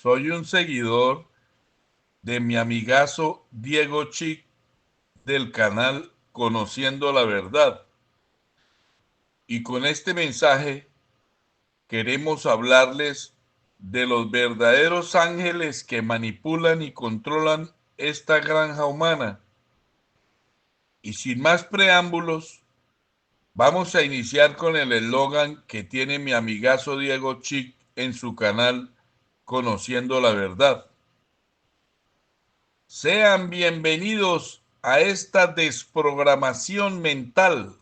Soy un seguidor de mi amigazo Diego Chic del canal Conociendo la Verdad. Y con este mensaje queremos hablarles de los verdaderos ángeles que manipulan y controlan esta granja humana. Y sin más preámbulos, vamos a iniciar con el eslogan que tiene mi amigazo Diego Chic en su canal Conociendo la Verdad. Sean bienvenidos a esta desprogramación mental.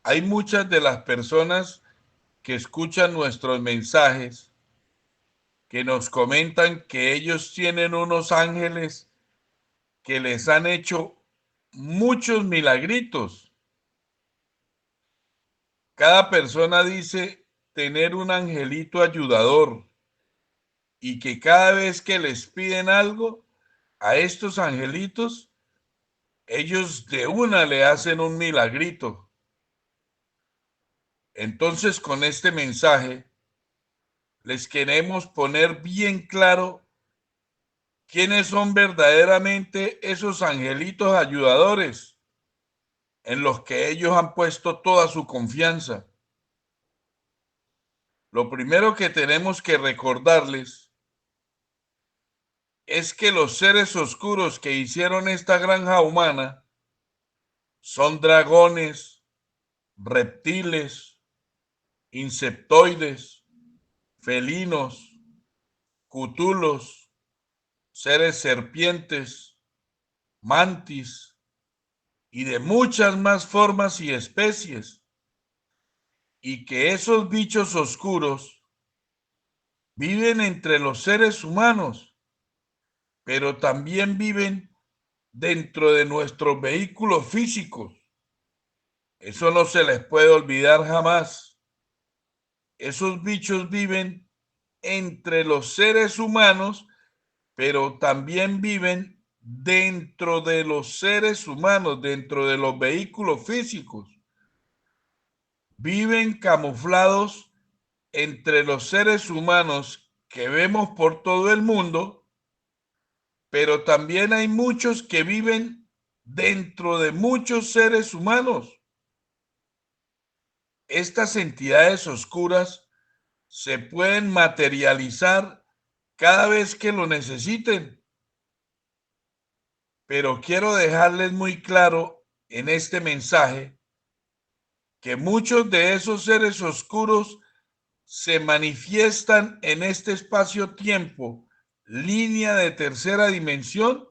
Hay muchas de las personas que escuchan nuestros mensajes que nos comentan que ellos tienen unos ángeles que les han hecho muchos milagritos. Cada persona dice tener un angelito ayudador y que cada vez que les piden algo a estos angelitos, ellos de una le hacen un milagrito. Entonces, con este mensaje, les queremos poner bien claro quiénes son verdaderamente esos angelitos ayudadores en los que ellos han puesto toda su confianza. Lo primero que tenemos que recordarles es que los seres oscuros que hicieron esta granja humana son dragones, reptiles, insectoides, felinos, cutulos, seres serpientes, mantis y de muchas más formas y especies, y que esos bichos oscuros viven entre los seres humanos, pero también viven dentro de nuestros vehículos físicos. Eso no se les puede olvidar jamás. Esos bichos viven entre los seres humanos, pero también viven dentro de los seres humanos, dentro de los vehículos físicos. Viven camuflados entre los seres humanos que vemos por todo el mundo, pero también hay muchos que viven dentro de muchos seres humanos. Estas entidades oscuras se pueden materializar cada vez que lo necesiten, pero quiero dejarles muy claro en este mensaje que muchos de esos seres oscuros se manifiestan en este espacio-tiempo, línea de tercera dimensión,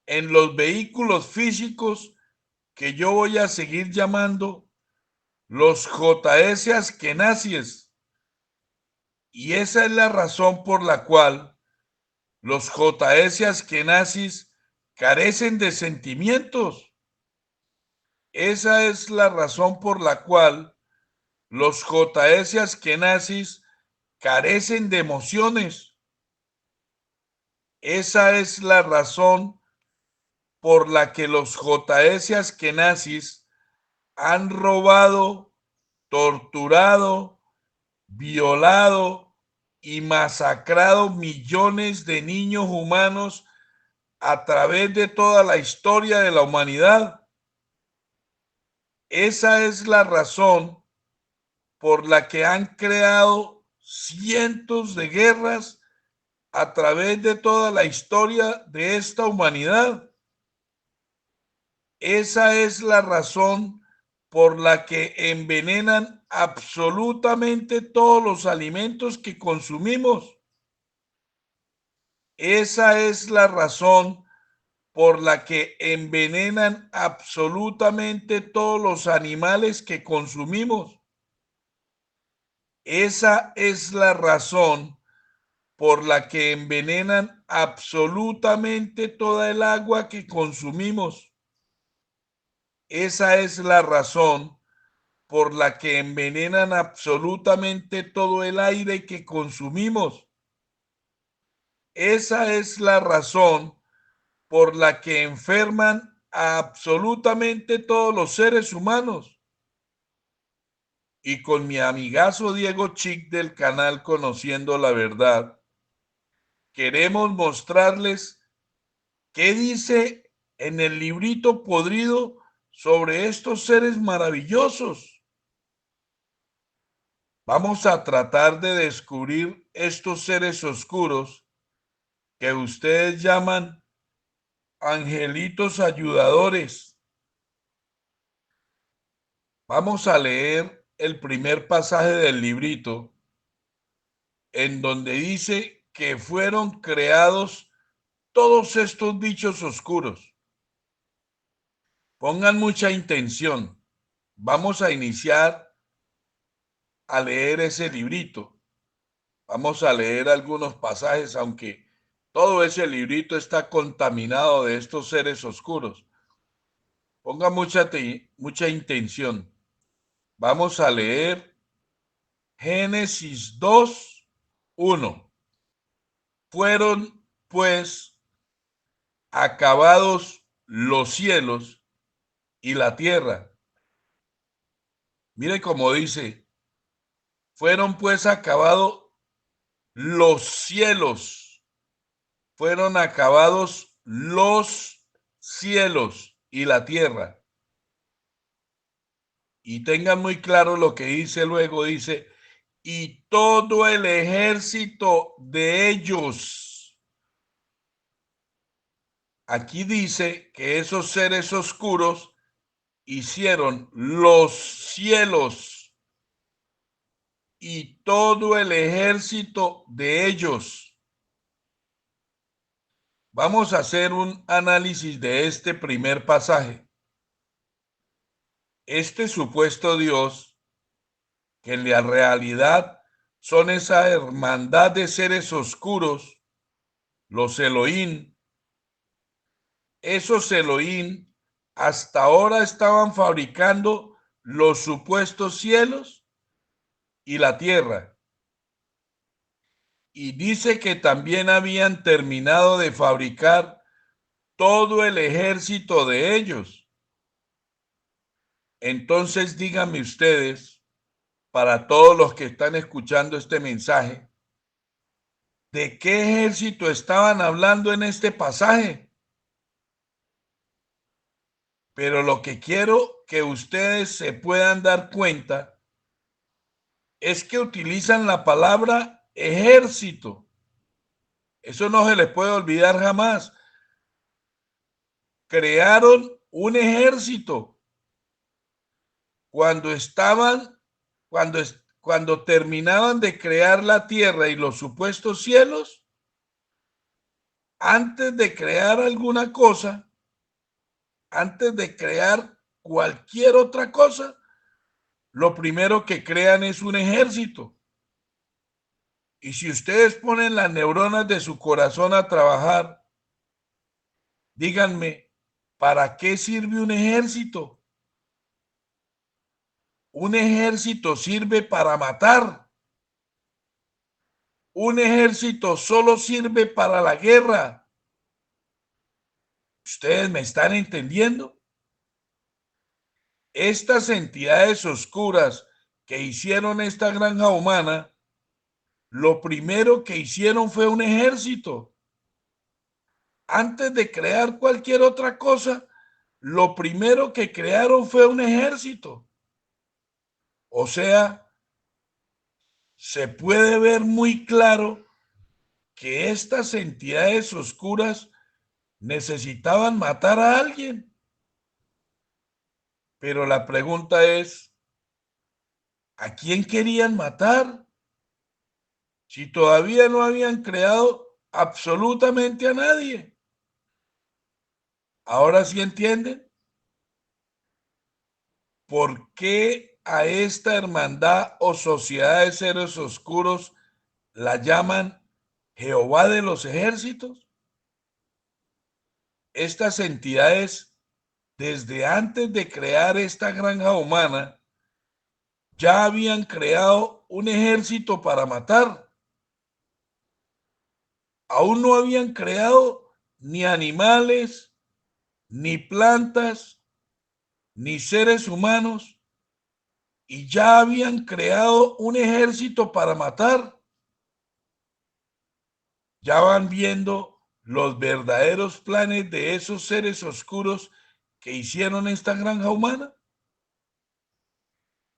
en los vehículos físicos que yo voy a seguir llamando los JS Askenazies. Y esa es la razón por la cual los JS Askenazis carecen de sentimientos. Esa es la razón por la cual los JS Askenazis carecen de emociones. Esa es la razón por la que los JS Askenazis han robado, torturado, violado y masacrado millones de niños humanos a través de toda la historia de la humanidad. Esa es la razón por la que han creado cientos de guerras a través de toda la historia de esta humanidad. Esa es la razón por la que envenenan absolutamente todos los alimentos que consumimos. Esa es la razón por la que envenenan absolutamente todos los animales que consumimos. Esa es la razón por la que envenenan absolutamente toda el agua que consumimos. Esa es la razón por la que envenenan absolutamente todo el aire que consumimos. Esa es la razón por la que enferman a absolutamente todos los seres humanos. y con mi amigazo Diego Chic del canal Conociendo la Verdad, queremos mostrarles qué dice en el librito podrido sobre estos seres maravillosos. Vamos a tratar de descubrir estos seres oscuros que ustedes llaman angelitos ayudadores. Vamos a leer el primer pasaje del librito en donde dice que fueron creados todos estos bichos oscuros. Pongan mucha intención. Vamos a iniciar a leer ese librito. Vamos a leer algunos pasajes, aunque todo ese librito está contaminado de estos seres oscuros. Ponga mucha intención. Vamos a leer Génesis 2:1. Fueron, pues, acabados los cielos y la tierra. Mire cómo dice, fueron pues acabados los cielos, fueron acabados los cielos y la tierra. Y tengan muy claro lo que dice luego, dice, y todo el ejército de ellos. Aquí dice que esos seres oscuros hicieron los cielos y todo el ejército de ellos. Vamos a hacer un análisis de este primer pasaje. Este supuesto Dios, que en la realidad son esa hermandad de seres oscuros, los Elohim, esos Elohim hasta ahora estaban fabricando los supuestos cielos y la tierra. Y dice que también habían terminado de fabricar todo el ejército de ellos. Entonces díganme ustedes, para todos los que están escuchando este mensaje, ¿de qué ejército estaban hablando en este pasaje? Pero lo que quiero que ustedes se puedan dar cuenta es que utilizan la palabra ejército. Eso no se les puede olvidar jamás. Crearon un ejército cuando cuando terminaban de crear la tierra y los supuestos cielos. Antes de crear alguna cosa, antes de crear cualquier otra cosa, lo primero que crean es un ejército. Y si ustedes ponen las neuronas de su corazón a trabajar, díganme, ¿para qué sirve un ejército? Un ejército sirve para matar. Un ejército solo sirve para la guerra. ¿Ustedes me están entendiendo? Estas entidades oscuras que hicieron esta granja humana, lo primero que hicieron fue un ejército. Antes de crear cualquier otra cosa, lo primero que crearon fue un ejército. O sea, se puede ver muy claro que estas entidades oscuras necesitaban matar a alguien. Pero la pregunta es, ¿a quién querían matar? Si todavía no habían creado absolutamente a nadie. ¿Ahora sí entienden? ¿Por qué a esta hermandad o sociedad de seres oscuros la llaman Jehová de los ejércitos? Estas entidades, desde antes de crear esta granja humana, ya habían creado un ejército para matar. Aún no habían creado ni animales, ni plantas, ni seres humanos, y ya habían creado un ejército para matar. Ya van viendo los verdaderos planes de esos seres oscuros que hicieron esta granja humana.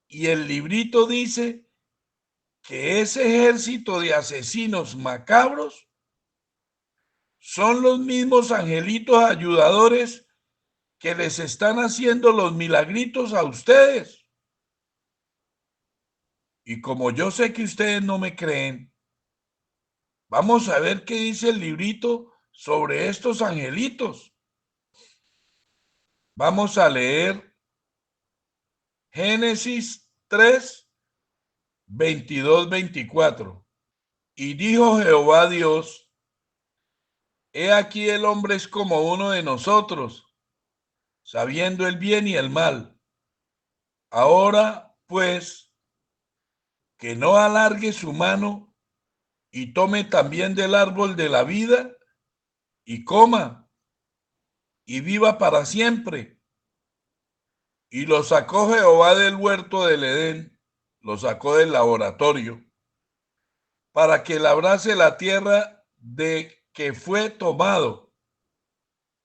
Y el librito dice que ese ejército de asesinos macabros son los mismos angelitos ayudadores que les están haciendo los milagritos a ustedes. Y como yo sé que ustedes no me creen, vamos a ver qué dice el librito sobre estos angelitos. Vamos a leer Génesis 3, 22-24. Y dijo Jehová Dios: he aquí el hombre es como uno de nosotros, sabiendo el bien y el mal. Ahora, pues, que no alargue su mano y tome también del árbol de la vida y coma y viva para siempre. Y lo sacó Jehová del huerto del Edén, lo sacó del laboratorio, para que labrase la tierra de que fue tomado.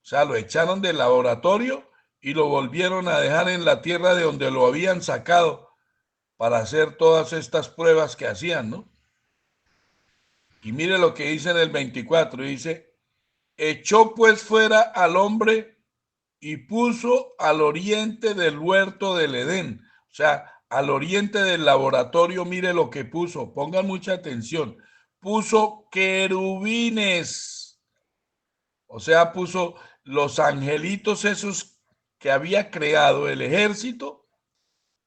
O sea, lo echaron del laboratorio y lo volvieron a dejar en la tierra de donde lo habían sacado para hacer todas estas pruebas que hacían, ¿no? Y mire lo que dice en el 24, dice: echó pues fuera al hombre y puso al oriente del huerto del Edén. O sea, al oriente del laboratorio, mire lo que puso, pongan mucha atención. Puso querubines, o sea, puso los angelitos esos que había creado el ejército,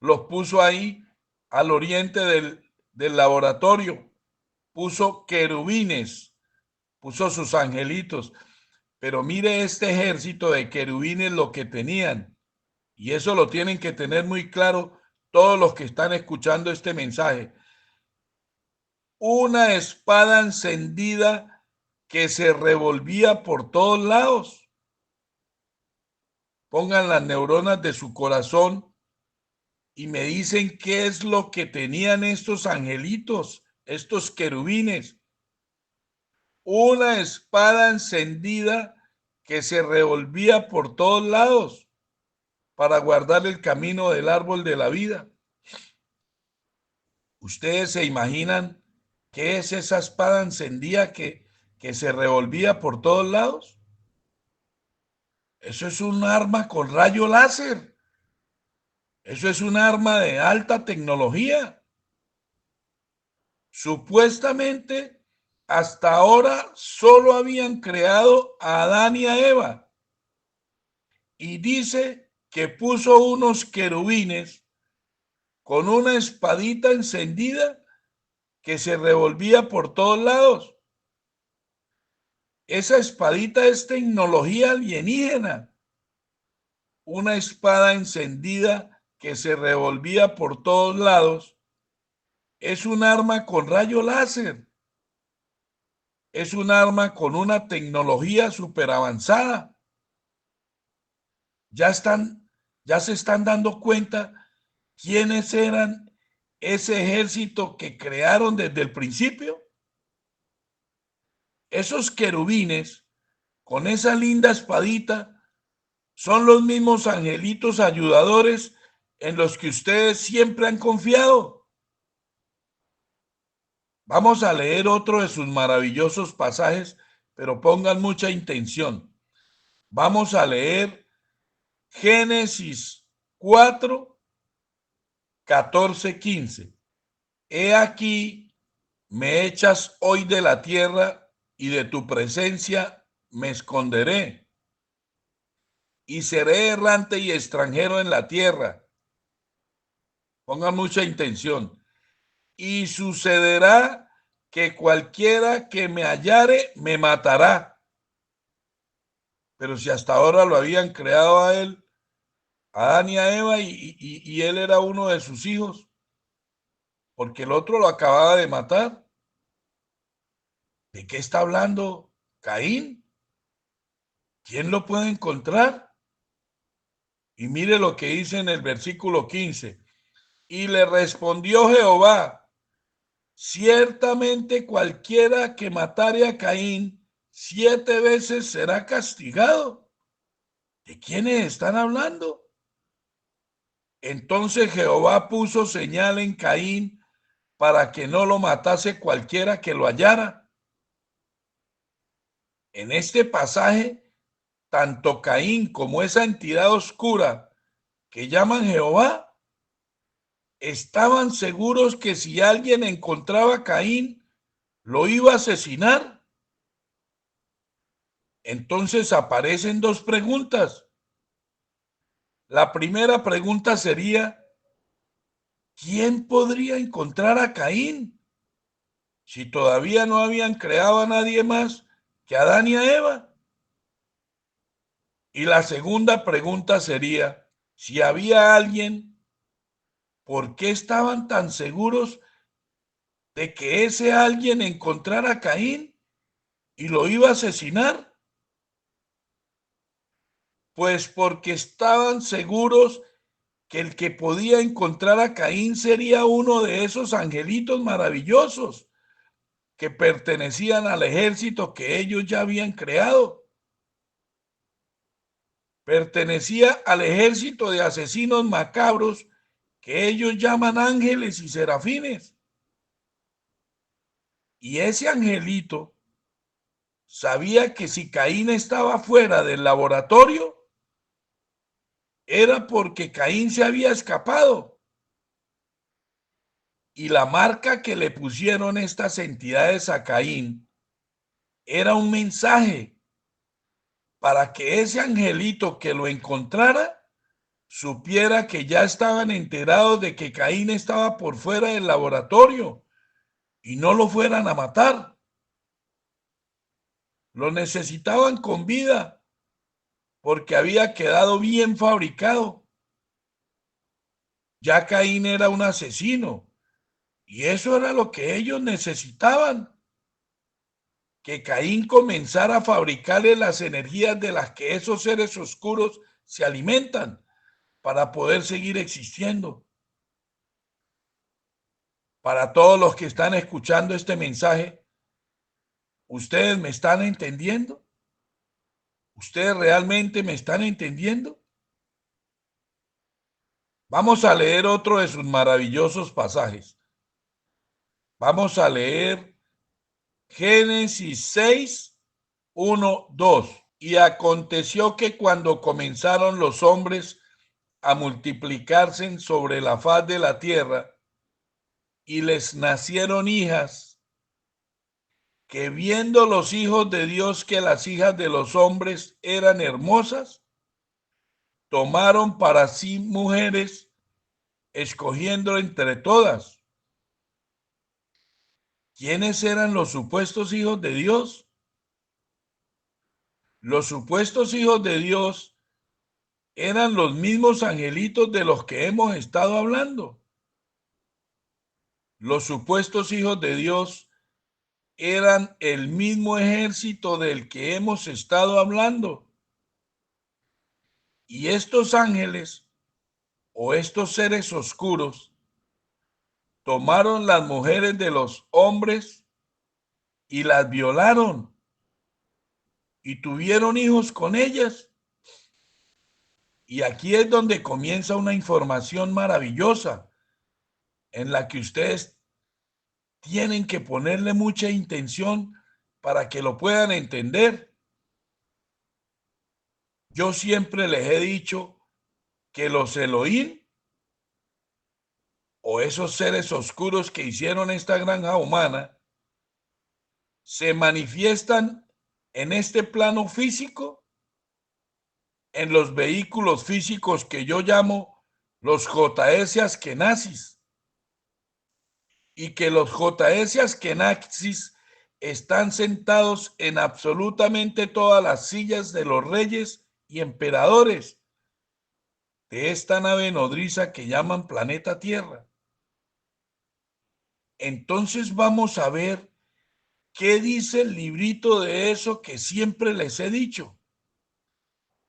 los puso ahí al oriente del laboratorio. Puso querubines, puso sus angelitos. Pero mire este ejército de querubines lo que tenían. Y eso lo tienen que tener muy claro todos los que están escuchando este mensaje. Una espada encendida que se revolvía por todos lados. Pongan las neuronas de su corazón y me dicen qué es lo que tenían estos angelitos, estos querubines. Una espada encendida que se revolvía por todos lados para guardar el camino del árbol de la vida. ¿Ustedes se imaginan qué es esa espada encendida que se revolvía por todos lados? Eso es un arma con rayo láser. Eso es un arma de alta tecnología. Supuestamente, hasta ahora solo habían creado a Adán y a Eva. Y dice que puso unos querubines con una espadita encendida que se revolvía por todos lados. Esa espadita es tecnología alienígena. Una espada encendida que se revolvía por todos lados es un arma con rayo láser. Es un arma con una tecnología súper avanzada. Ya se están dando cuenta quiénes eran ese ejército que crearon desde el principio. Esos querubines con esa linda espadita son los mismos angelitos ayudadores en los que ustedes siempre han confiado. Vamos a leer otro de sus maravillosos pasajes, pero pongan mucha intención. Vamos a leer Génesis 4, 14, 15. He aquí, me echas hoy de la tierra y de tu presencia me esconderé y seré errante y extranjero en la tierra. Pongan mucha intención. Y sucederá que cualquiera que me hallare me matará. Pero si hasta ahora lo habían creado a él, a Adán y a Eva, y él era uno de sus hijos, porque el otro lo acababa de matar. ¿De qué está hablando Caín? ¿Quién lo puede encontrar? Y mire lo que dice en el versículo 15. Y le respondió Jehová: ciertamente cualquiera que matare a Caín 7 veces será castigado. ¿De quiénes están hablando? Entonces Jehová puso señal en Caín para que no lo matase cualquiera que lo hallara. En este pasaje, tanto Caín como esa entidad oscura que llaman Jehová estaban seguros que si alguien encontraba a Caín, lo iba a asesinar. Entonces aparecen dos preguntas. La primera pregunta sería: ¿quién podría encontrar a Caín si todavía no habían creado a nadie más que a Adán y a Eva? Y la segunda pregunta sería: si había alguien, ¿por qué estaban tan seguros de que ese alguien encontrara a Caín y lo iba a asesinar? Pues porque estaban seguros que el que podía encontrar a Caín sería uno de esos angelitos maravillosos que pertenecían al ejército que ellos ya habían creado. Pertenecía al ejército de asesinos macabros que ellos llaman ángeles y serafines. Y ese angelito sabía que si Caín estaba fuera del laboratorio, era porque Caín se había escapado. Y la marca que le pusieron estas entidades a Caín era un mensaje para que ese angelito que lo encontrara supiera que ya estaban enterados de que Caín estaba por fuera del laboratorio y no lo fueran a matar. Lo necesitaban con vida porque había quedado bien fabricado. Ya Caín era un asesino y eso era lo que ellos necesitaban, que Caín comenzara a fabricarle las energías de las que esos seres oscuros se alimentan para poder seguir existiendo. Para todos los que están escuchando este mensaje, ¿ustedes me están entendiendo? ¿Ustedes realmente me están entendiendo? Vamos a leer otro de sus maravillosos pasajes. Vamos a leer Génesis 6, 1, 2. Y aconteció que cuando comenzaron los hombres a multiplicarse sobre la faz de la tierra y les nacieron hijas, que viendo los hijos de Dios que las hijas de los hombres eran hermosas, tomaron para sí mujeres, escogiendo entre todas. ¿Quiénes eran los supuestos hijos de Dios? Los supuestos hijos de Dios eran los mismos angelitos de los que hemos estado hablando. Los supuestos hijos de Dios eran el mismo ejército del que hemos estado hablando. Y estos ángeles o estos seres oscuros tomaron las mujeres de los hombres y las violaron y tuvieron hijos con ellas. Y aquí es donde comienza una información maravillosa en la que ustedes tienen que ponerle mucha intención para que lo puedan entender. Yo siempre les he dicho que los Elohim o esos seres oscuros que hicieron esta granja humana se manifiestan en este plano físico, en los vehículos físicos que yo llamo los JS Askenazis, y que los JS Askenazis están sentados en absolutamente todas las sillas de los reyes y emperadores de esta nave nodriza que llaman planeta Tierra. Entonces vamos a ver qué dice el librito de eso que siempre les he dicho.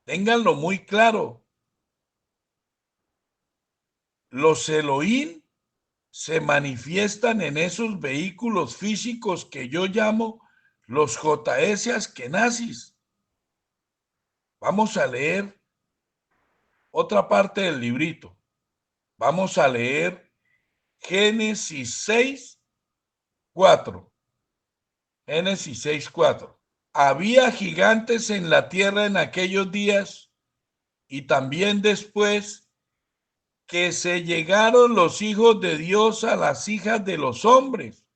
Ténganlo muy claro. los Elohim se manifiestan en esos vehículos físicos que yo llamo los JS Askenazis. Vamos a leer otra parte del librito. Vamos a leer Génesis 6, 4. Génesis 6, 4. Había gigantes en la tierra en aquellos días y también después, que se llegaron los hijos de Dios a las hijas de los hombres.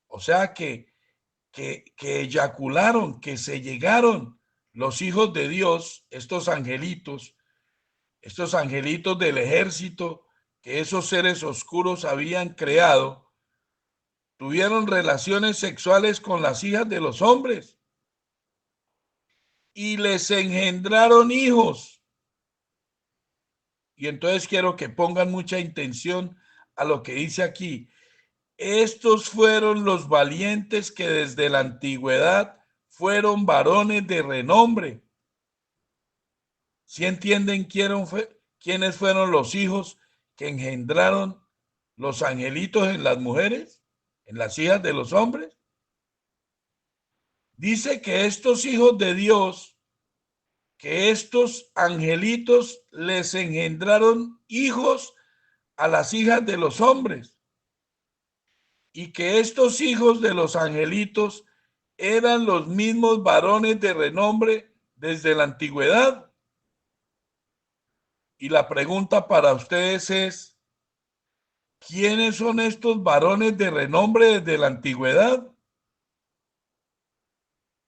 O sea que eyacularon, que se llegaron los hijos de Dios, estos angelitos del ejército que esos seres oscuros habían creado, tuvieron relaciones sexuales con las hijas de los hombres y les engendraron hijos. Y entonces quiero que pongan mucha intención a lo que dice aquí. Estos fueron los valientes que desde la antigüedad fueron varones de renombre. ¿Sí entienden quiénes fueron los hijos que engendraron los angelitos en las mujeres, en las hijas de los hombres? Dice que estos hijos de Dios, que estos angelitos les engendraron hijos a las hijas de los hombres, y que estos hijos de los angelitos eran los mismos varones de renombre desde la antigüedad. Y la pregunta para ustedes es, ¿quiénes son estos varones de renombre desde la antigüedad?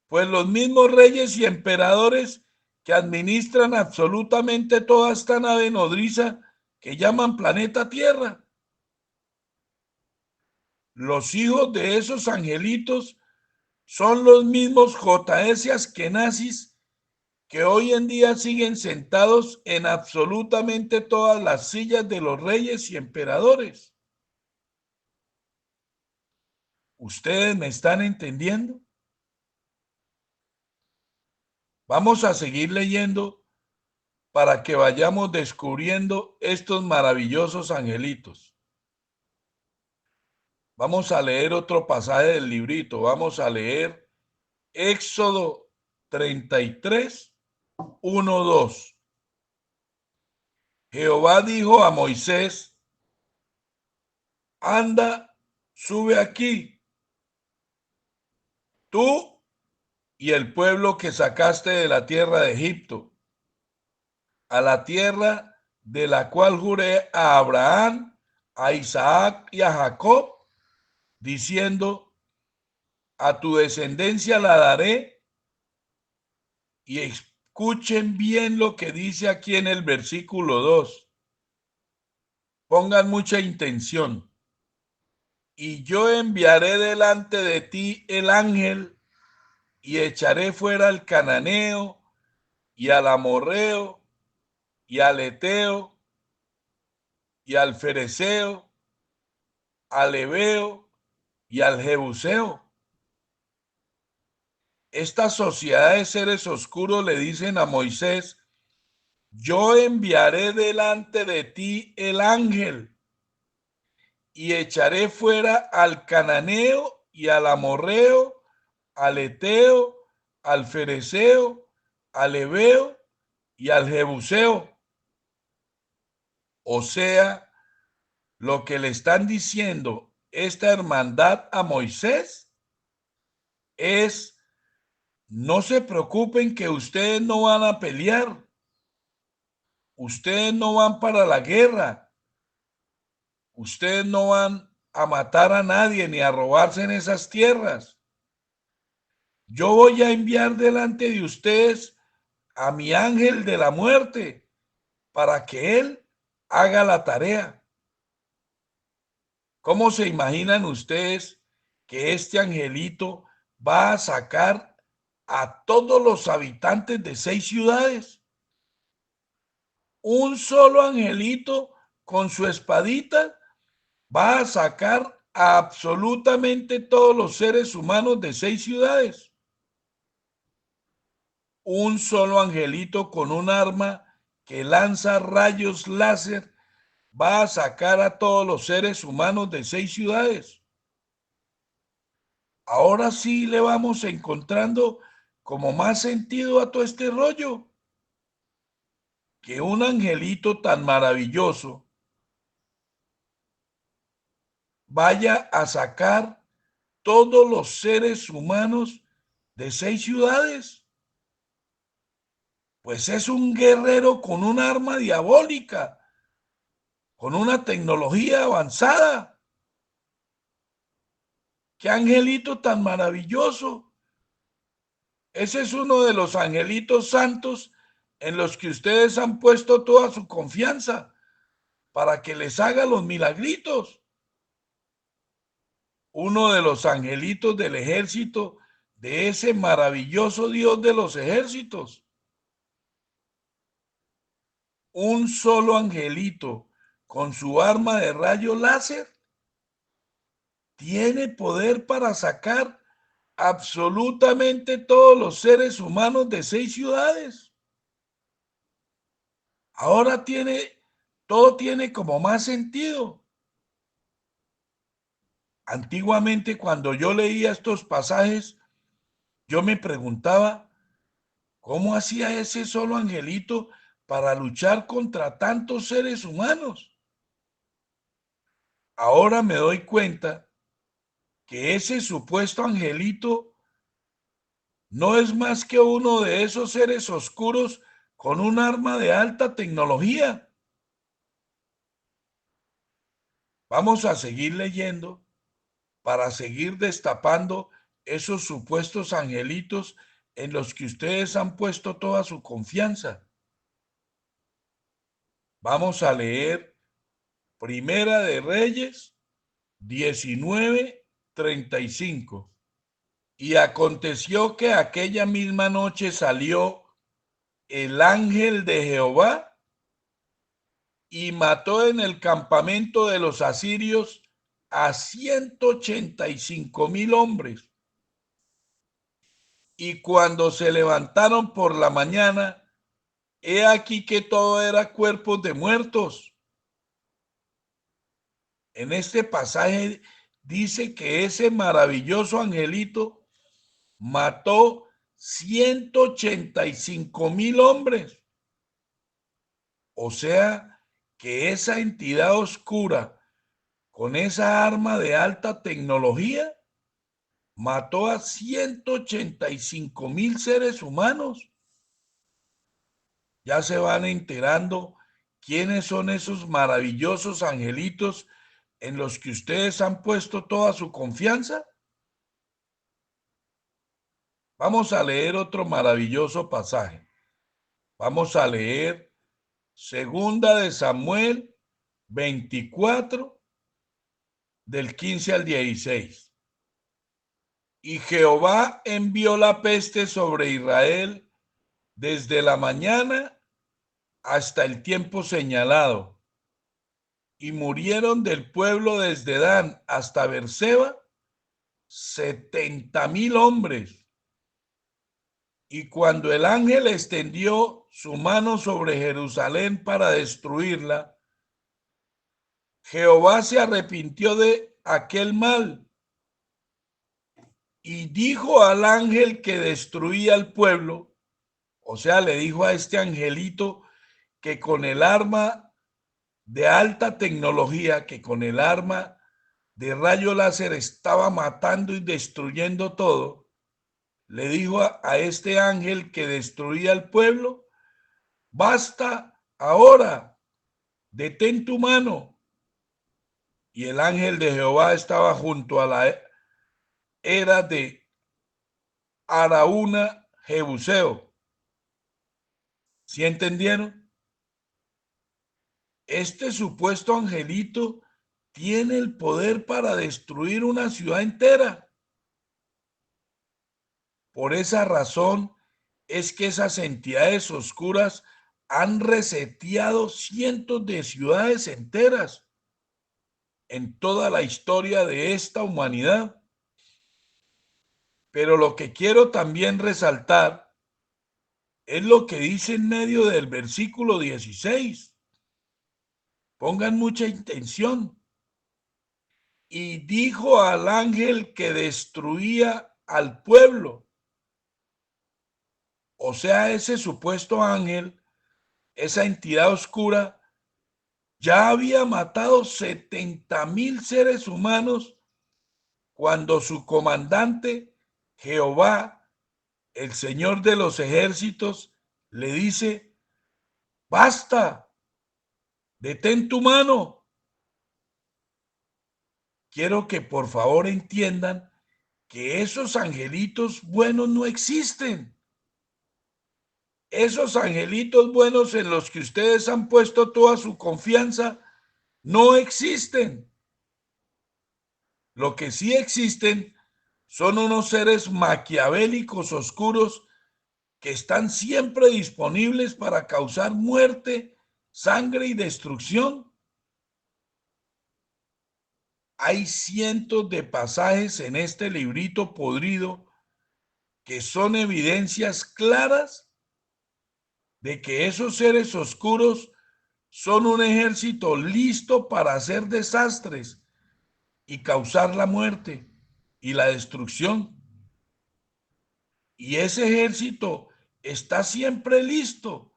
Pues los mismos reyes y emperadores que administran absolutamente toda esta nave nodriza que llaman planeta Tierra. Los hijos de esos angelitos son los mismos JS Askenazis que hoy en día siguen sentados en absolutamente todas las sillas de los reyes y emperadores. ¿Ustedes me están entendiendo? Vamos a seguir leyendo para que vayamos descubriendo estos maravillosos angelitos. Vamos a leer otro pasaje del librito. Vamos a leer Éxodo 33, 1, 2. Jehová dijo a Moisés: anda, sube aquí, tú y el pueblo que sacaste de la tierra de Egipto, a la tierra de la cual juré a Abraham, a Isaac y a Jacob, diciendo: a tu descendencia la daré. Y escuchen bien lo que dice aquí en el versículo 2. Pongan mucha intención. Y yo enviaré delante de ti el ángel y echaré fuera al cananeo y al amorreo y al eteo y al fereceo, al heveo y al jebuseo. Esta sociedad de seres oscuros le dicen a Moisés: yo enviaré delante de ti el ángel y echaré fuera al cananeo y al amorreo, al eteo, al fereceo, al heveo y al jebuseo. O sea, lo que le están diciendo esta hermandad a Moisés es: no se preocupen que ustedes no van a pelear, ustedes no van para la guerra, ustedes no van a matar a nadie ni a robarse en esas tierras. Yo voy a enviar delante de ustedes a mi ángel de la muerte para que él haga la tarea. ¿Cómo se imaginan ustedes que este angelito va a sacar a todos los habitantes de 6 ciudades? Un solo angelito con su espadita va a sacar a absolutamente todos los seres humanos de 6 ciudades. Un solo angelito con un arma que lanza rayos láser va a sacar a todos los seres humanos de 6 ciudades. Ahora sí le vamos encontrando como más sentido a todo este rollo. Que un angelito tan maravilloso vaya a sacar todos los seres humanos de 6 ciudades. Pues es un guerrero con un arma diabólica, con una tecnología avanzada. ¡Qué angelito tan maravilloso! Ese es uno de los angelitos santos en los que ustedes han puesto toda su confianza para que les haga los milagritos. Uno de los angelitos del ejército de ese maravilloso Dios de los ejércitos. Un solo angelito con su arma de rayo láser tiene poder para sacar absolutamente todos los seres humanos de 6 ciudades. Ahora todo tiene como más sentido. Antiguamente, cuando yo leía estos pasajes, yo me preguntaba, ¿cómo hacía ese solo angelito para luchar contra tantos seres humanos? Ahora me doy cuenta que ese supuesto angelito no es más que uno de esos seres oscuros con un arma de alta tecnología. Vamos a seguir leyendo para seguir destapando esos supuestos angelitos en los que ustedes han puesto toda su confianza. Vamos a leer Primera de Reyes 19:35. Y aconteció que aquella misma noche salió el ángel de Jehová y mató en el campamento de los asirios a 185,000 hombres. Y cuando se levantaron por la mañana, he aquí que todo era cuerpos de muertos. En este pasaje dice que ese maravilloso angelito mató 185,000 hombres. O sea, que esa entidad oscura con esa arma de alta tecnología mató a 185,000 seres humanos. Ya se van enterando quiénes son esos maravillosos angelitos en los que ustedes han puesto toda su confianza. Vamos a leer otro maravilloso pasaje. Vamos a leer Segunda de Samuel 24, del 15 al 16. Y Jehová envió la peste sobre Israel desde la mañana hasta el tiempo señalado. Y murieron del pueblo desde Dan hasta Berseba 70,000 hombres. Y cuando el ángel extendió su mano sobre Jerusalén para destruirla, Jehová se arrepintió de aquel mal y dijo al ángel que destruía al pueblo, o sea, le dijo a este angelito que con el arma de alta tecnología, que con el arma de rayo láser estaba matando y destruyendo todo, le dijo a este ángel que destruía al pueblo, basta ahora, detén tu mano. Y el ángel de Jehová estaba junto a la era de Araúna Jebuseo. ¿Sí entendieron? Este supuesto angelito tiene el poder para destruir una ciudad entera. Por esa razón es que esas entidades oscuras han reseteado cientos de ciudades enteras en toda la historia de esta humanidad. Pero lo que quiero también resaltar es lo que dice en medio del versículo 16. Pongan mucha intención. Y dijo al ángel que destruía al pueblo. O sea, ese supuesto ángel, esa entidad oscura, ya había matado 70,000 seres humanos cuando su comandante, Jehová, el Señor de los ejércitos, le dice: basta, detén tu mano. Quiero que por favor entiendan que esos angelitos buenos no existen. Esos angelitos buenos en los que ustedes han puesto toda su confianza no existen. Lo que sí existen son unos seres maquiavélicos oscuros que están siempre disponibles para causar muerte, sangre y destrucción. Hay cientos de pasajes en este librito podrido que son evidencias claras de que esos seres oscuros son un ejército listo para hacer desastres y causar la muerte y la destrucción. Y ese ejército está siempre listo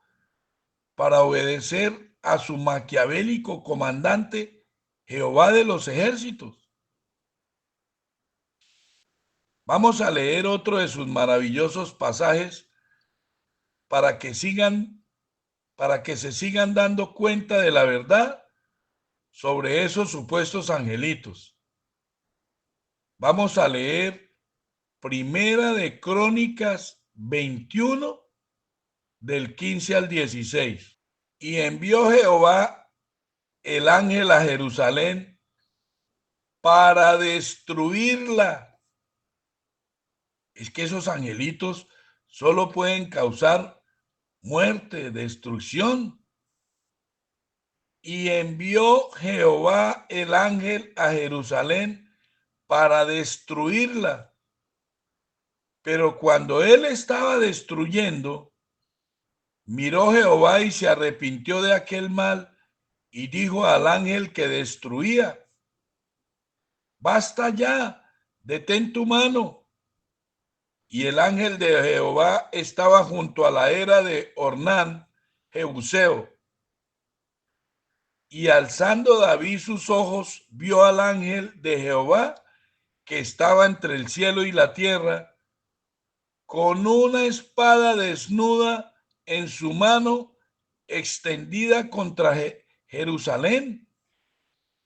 para obedecer a su maquiavélico comandante, Jehová de los ejércitos. Vamos a leer otro de sus maravillosos pasajes para que se sigan dando cuenta de la verdad sobre esos supuestos angelitos. Vamos a leer Primera de Crónicas 21, del 15 al 16. Y envió Jehová el ángel a Jerusalén para destruirla. Es que esos angelitos solo pueden causar muerte, destrucción. Y envió Jehová el ángel a Jerusalén para destruirla. Pero cuando él estaba destruyendo, miró Jehová y se arrepintió de aquel mal y dijo al ángel que destruía: basta ya, detén tu mano. Y el ángel de Jehová estaba junto a la era de Ornán, Jebuseo. Y alzando David sus ojos, vio al ángel de Jehová que estaba entre el cielo y la tierra, con una espada desnuda en su mano, extendida contra Jerusalén.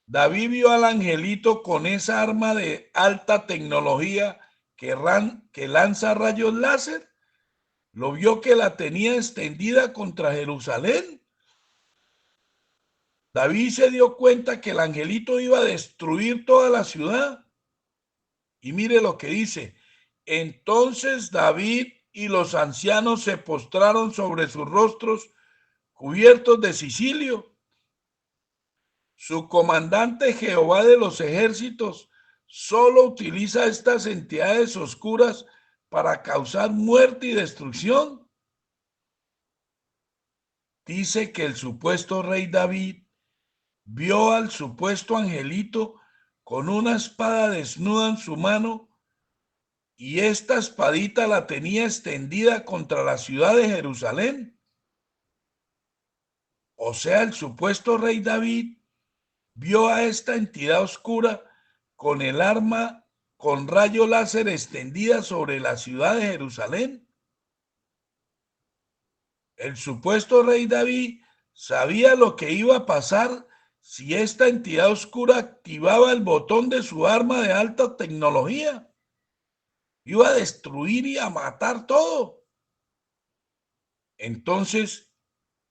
David vio al angelito con esa arma de alta tecnología que lanza rayos láser. Lo vio que la tenía extendida contra Jerusalén. David se dio cuenta que el angelito iba a destruir toda la ciudad. Y mire lo que dice: entonces David y los ancianos se postraron sobre sus rostros cubiertos de cilicio. Su comandante, Jehová de los ejércitos, solo utiliza estas entidades oscuras para causar muerte y destrucción. Dice que el supuesto rey David vio al supuesto angelito con una espada desnuda en su mano, y esta espadita la tenía extendida contra la ciudad de Jerusalén. O sea, el supuesto rey David vio a esta entidad oscura con el arma con rayo láser extendida sobre la ciudad de Jerusalén. El supuesto rey David sabía lo que iba a pasar si esta entidad oscura activaba el botón de su arma de alta tecnología. Iba a destruir y a matar todo. Entonces,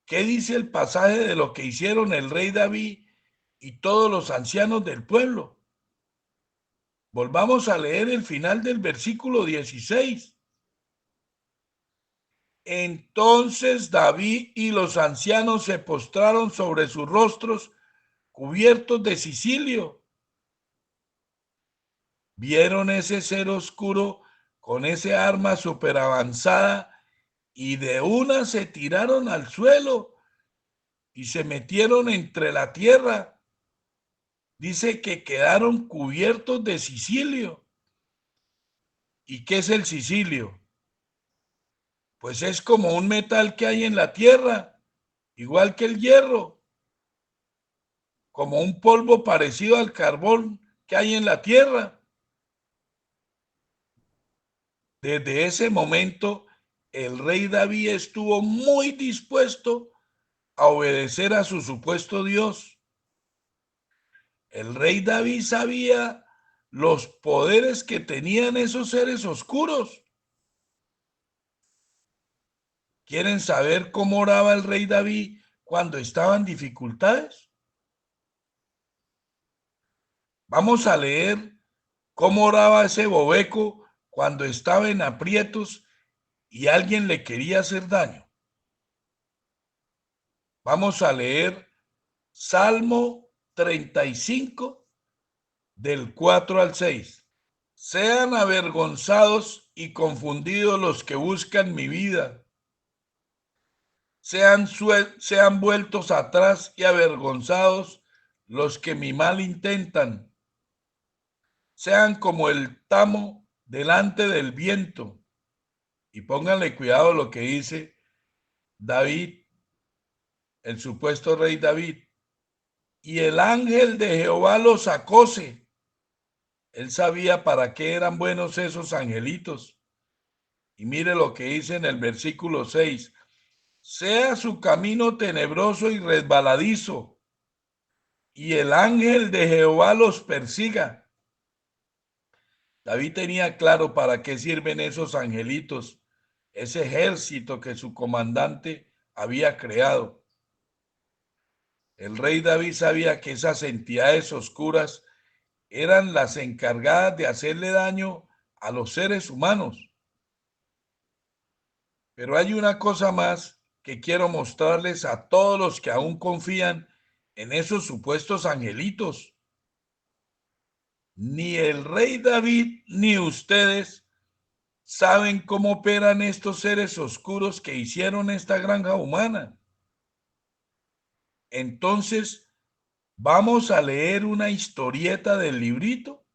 ¿qué dice el pasaje de lo que hicieron el rey David y todos los ancianos del pueblo? Volvamos a leer el final del versículo 16. Entonces David y los ancianos se postraron sobre sus rostros cubiertos de cilicio. Vieron ese ser oscuro con ese arma súper avanzada y de una se tiraron al suelo y se metieron entre la tierra. Dice que quedaron cubiertos de sicilio. ¿Y qué es el sicilio? Pues es como un metal que hay en la tierra, igual que el hierro, como un polvo parecido al carbón que hay en la tierra. Desde ese momento, el rey David estuvo muy dispuesto a obedecer a su supuesto Dios. El rey David sabía los poderes que tenían esos seres oscuros. ¿Quieren saber cómo oraba el rey David cuando estaba en dificultades? Vamos a leer cómo oraba ese bobeco cuando estaba en aprietos y alguien le quería hacer daño. Vamos a leer Salmo 35 del 4 al 6. Sean avergonzados y confundidos los que buscan mi vida. Sean vueltos atrás y avergonzados los que mi mal intentan. Sean como el tamo delante del viento. Y pónganle cuidado a lo que dice David, el supuesto rey David. Y el ángel de Jehová los acose. Él sabía para qué eran buenos esos angelitos. Y mire lo que dice en el versículo 6. Sea su camino tenebroso y resbaladizo, y el ángel de Jehová los persiga. David tenía claro para qué sirven esos angelitos, ese ejército que su comandante había creado. El rey David sabía que esas entidades oscuras eran las encargadas de hacerle daño a los seres humanos. Pero hay una cosa más que quiero mostrarles a todos los que aún confían en esos supuestos angelitos. Ni el rey David ni ustedes saben cómo operan estos seres oscuros que hicieron esta granja humana. Entonces, vamos a leer una historieta del librito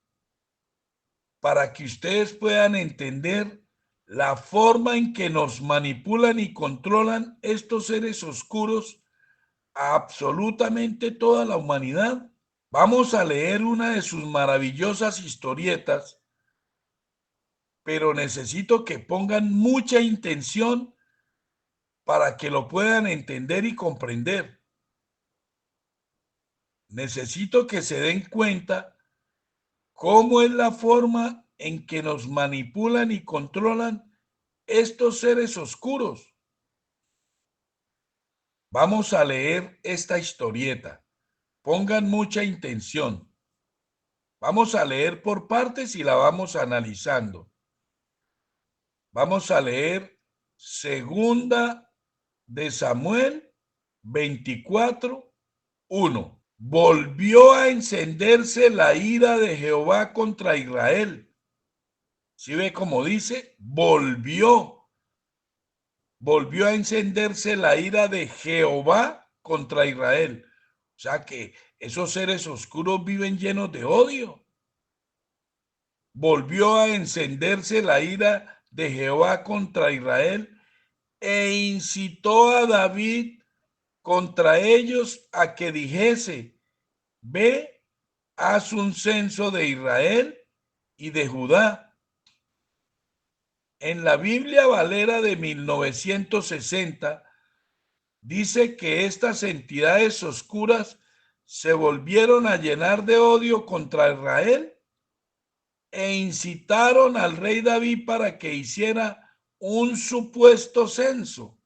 para que ustedes puedan entender la forma en que nos manipulan y controlan estos seres oscuros a absolutamente toda la humanidad. Vamos a leer una de sus maravillosas historietas, pero necesito que pongan mucha intención para que lo puedan entender y comprender. Necesito que se den cuenta cómo es la forma en que nos manipulan y controlan estos seres oscuros. Vamos a leer esta historieta. Pongan mucha intención. Vamos a leer por partes y la vamos analizando. Vamos a leer Segunda de Samuel 24:1. Volvió a encenderse la ira de Jehová contra Israel. ¿Sí ve cómo dice? Volvió a encenderse la ira de Jehová contra Israel. O sea que esos seres oscuros viven llenos de odio. Volvió a encenderse la ira de Jehová contra Israel e incitó a David contra ellos a que dijese: ve, haz un censo de Israel y de Judá. En la Biblia Valera de 1960 dice que estas entidades oscuras se volvieron a llenar de odio contra Israel e incitaron al rey David para que hiciera un supuesto censo.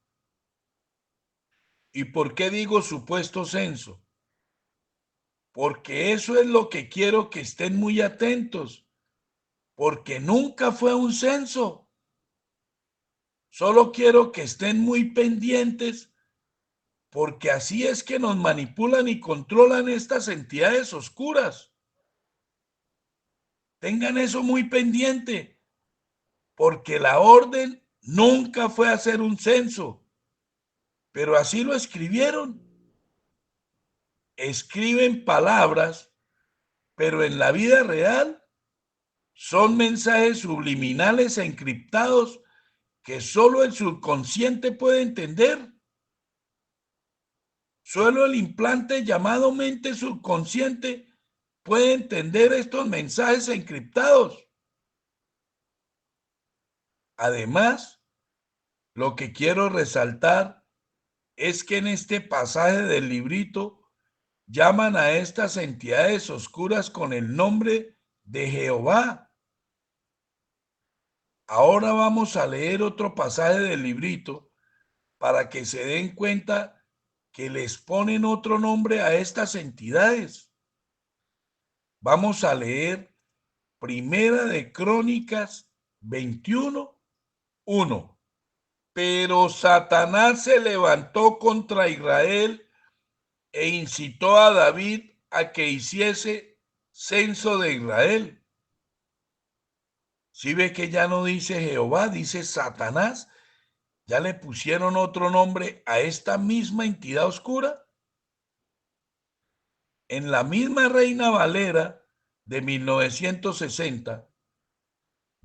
¿Y por qué digo supuesto censo? Porque eso es lo que quiero que estén muy atentos, porque nunca fue un censo. Solo quiero que estén muy pendientes, porque así es que nos manipulan y controlan estas entidades oscuras. Tengan eso muy pendiente, porque la orden nunca fue hacer un censo, pero así lo escribieron. escriben palabras, pero en la vida real son mensajes subliminales e encriptados que solo el subconsciente puede entender. Solo el implante llamado mente subconsciente puede entender estos mensajes encriptados. Además, lo que quiero resaltar es que en este pasaje del librito llaman a estas entidades oscuras con el nombre de Jehová. Ahora vamos a leer otro pasaje del librito para que se den cuenta que les ponen otro nombre a estas entidades. Vamos a leer Primera de Crónicas 21:1. Pero Satanás se levantó contra Israel e incitó a David a que hiciese censo de Israel. Si ve que ya no dice Jehová, dice Satanás, ya le pusieron otro nombre a esta misma entidad oscura. En la misma Reina Valera de 1960,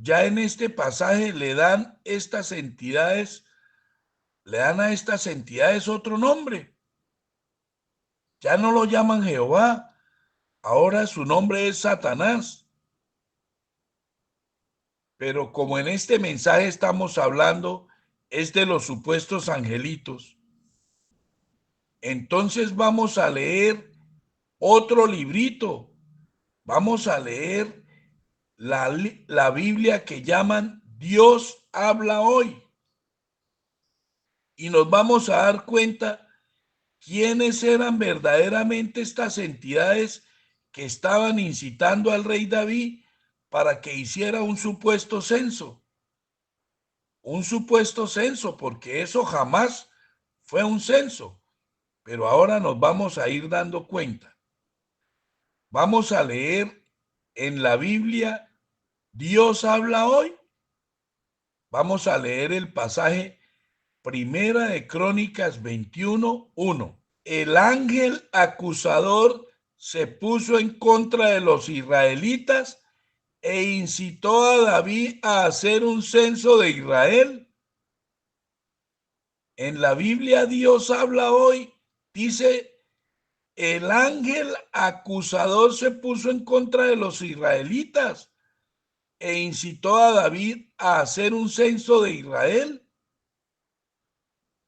ya en este pasaje le dan a estas entidades otro nombre. Ya no lo llaman Jehová, ahora su nombre es Satanás. Pero como en este mensaje estamos hablando es de los supuestos angelitos, entonces vamos a leer otro librito. Vamos a leer la Biblia que llaman Dios habla hoy. Y nos vamos a dar cuenta quiénes eran verdaderamente estas entidades que estaban incitando al rey David para que hiciera un supuesto censo. Un supuesto censo, porque eso jamás fue un censo. Pero ahora nos vamos a ir dando cuenta. Vamos a leer en la Biblia Dios habla hoy. Vamos a leer el pasaje Primera de Crónicas 21:1. El ángel acusador se puso en contra de los israelitas e incitó a David a hacer un censo de Israel. En la Biblia Dios habla hoy, dice, el ángel acusador se puso en contra de los israelitas e incitó a David a hacer un censo de Israel.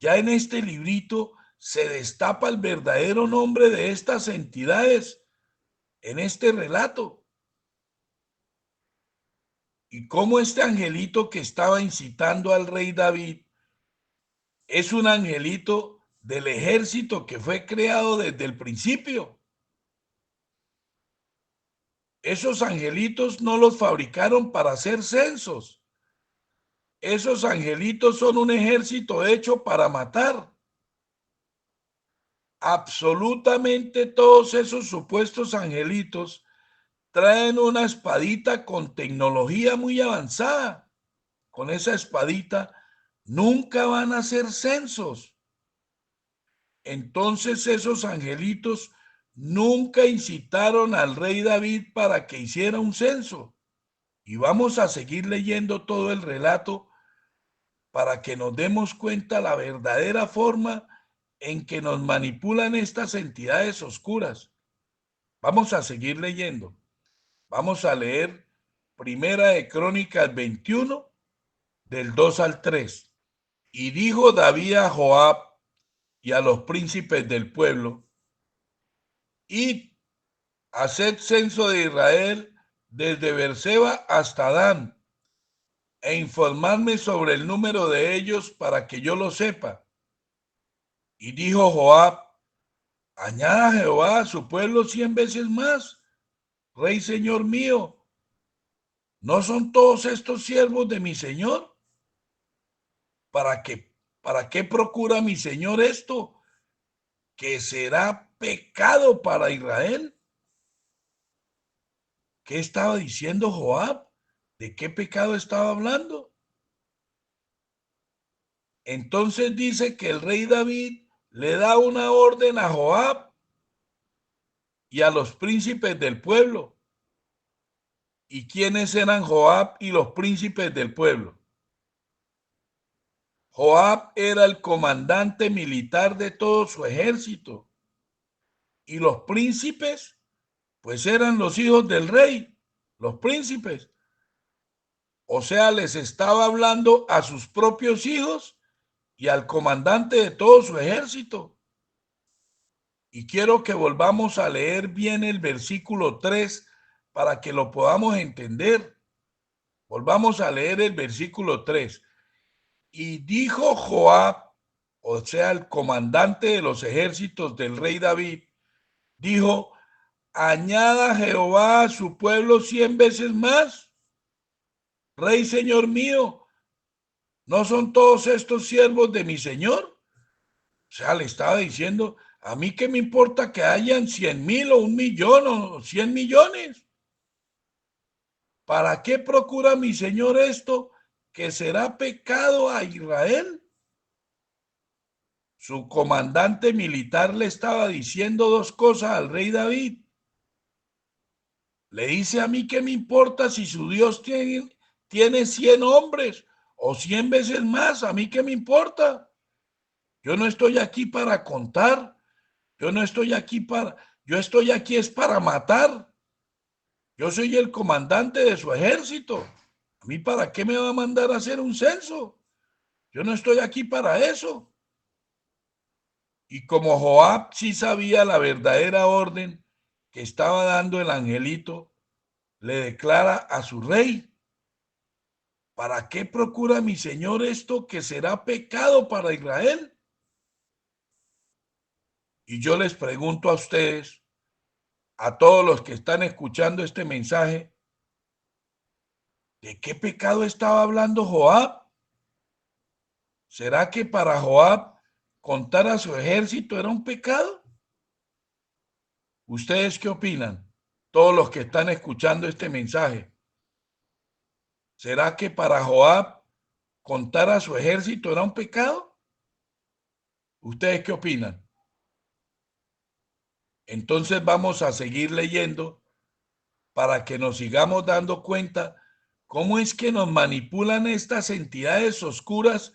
Ya en este librito se destapa el verdadero nombre de estas entidades en este relato. Y cómo este angelito que estaba incitando al rey David es un angelito del ejército que fue creado desde el principio. Esos angelitos no los fabricaron para hacer censos. Esos angelitos son un ejército hecho para matar. Absolutamente todos esos supuestos angelitos traen una espadita con tecnología muy avanzada. Con esa espadita nunca van a hacer censos. Entonces esos angelitos nunca incitaron al rey David para que hiciera un censo. Y vamos a seguir leyendo todo el relato para que nos demos cuenta la verdadera forma en que nos manipulan estas entidades oscuras. Vamos a seguir leyendo. Vamos a leer Primera de Crónicas 21, del 2 al 3. Y dijo David a Joab y a los príncipes del pueblo: id, haced censo de Israel desde Beerseba hasta Dan, e informadme sobre el número de ellos para que yo lo sepa. Y dijo Joab: añada Jehová a su pueblo 100 veces más, rey señor mío. ¿No son todos estos siervos de mi señor? ¿Para qué procura mi señor esto? ¿Que será pecado para Israel? ¿Qué estaba diciendo Joab? ¿De qué pecado estaba hablando? Entonces dice que el rey David le da una orden a Joab y a los príncipes del pueblo. ¿Y quiénes eran Joab y los príncipes del pueblo? Joab era el comandante militar de todo su ejército. Y los príncipes, pues eran los hijos del rey, los príncipes. O sea, les estaba hablando a sus propios hijos y al comandante de todo su ejército. Y quiero que volvamos a leer bien el versículo 3 para que lo podamos entender. Volvamos a leer el versículo 3. Y dijo Joab, o sea, el comandante de los ejércitos del rey David, dijo: añada Jehová a su pueblo 100 veces más. Rey, señor mío, ¿no son todos estos siervos de mi señor? O sea, le estaba diciendo, a mí qué me importa que hayan 100,000 o 1,000,000 o 100 millones. ¿Para qué procura mi señor esto, que será pecado a Israel? Su comandante militar le estaba diciendo dos cosas al rey David. Le dice: a mí qué me importa si su Dios tiene 100 hombres o 100 veces más, a mí qué me importa. Yo no estoy aquí para contar, yo estoy aquí es para matar. Yo soy el comandante de su ejército. ¿A mí para qué me va a mandar a hacer un censo? Yo no estoy aquí para eso. Y como Joab sí sabía la verdadera orden que estaba dando el angelito, le declara a su rey: ¿para qué procura mi señor esto, que será pecado para Israel? Y yo les pregunto a ustedes, a todos los que están escuchando este mensaje, ¿de qué pecado estaba hablando Joab? ¿Será que para Joab contar a su ejército era un pecado? ¿Ustedes qué opinan? Todos los que están escuchando este mensaje. ¿Será que para Joab contar a su ejército era un pecado? ¿Ustedes qué opinan? Entonces vamos a seguir leyendo para que nos sigamos dando cuenta cómo es que nos manipulan estas entidades oscuras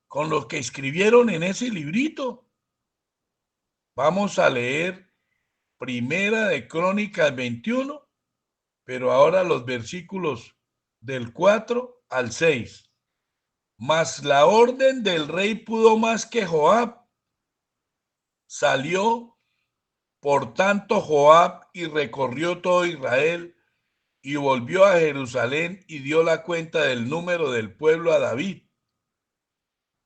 con lo que escribieron en ese librito. Vamos a leer Primera de Crónicas 21, pero ahora los versículos del 4 al 6. Mas la orden del rey pudo más que Joab. Salió por tanto Joab y recorrió todo Israel y volvió a Jerusalén y dio la cuenta del número del pueblo a David.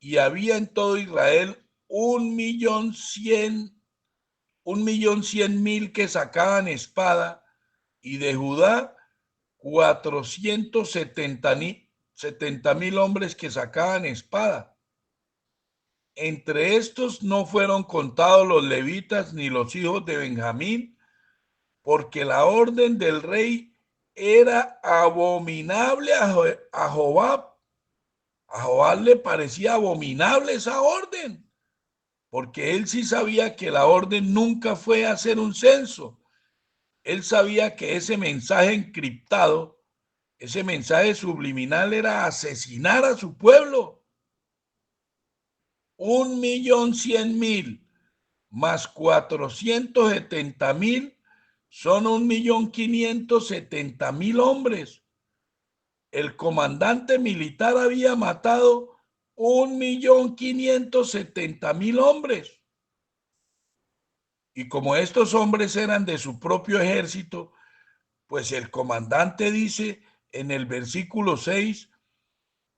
Y había en todo Israel 1,100,000 que sacaban espada, y de Judá 470,000 hombres que sacaban espada. Entre estos no fueron contados los levitas ni los hijos de Benjamín, porque la orden del rey era abominable a Joab. A Joab le parecía abominable esa orden, porque él sí sabía que la orden nunca fue hacer un censo. Él sabía que ese mensaje encriptado, ese mensaje subliminal, era asesinar a su pueblo. 1,100,000 más 470,000 son 1,570,000 hombres. El comandante militar había matado 1,570,000 hombres. Y como estos hombres eran de su propio ejército, pues el comandante dice en el versículo 6: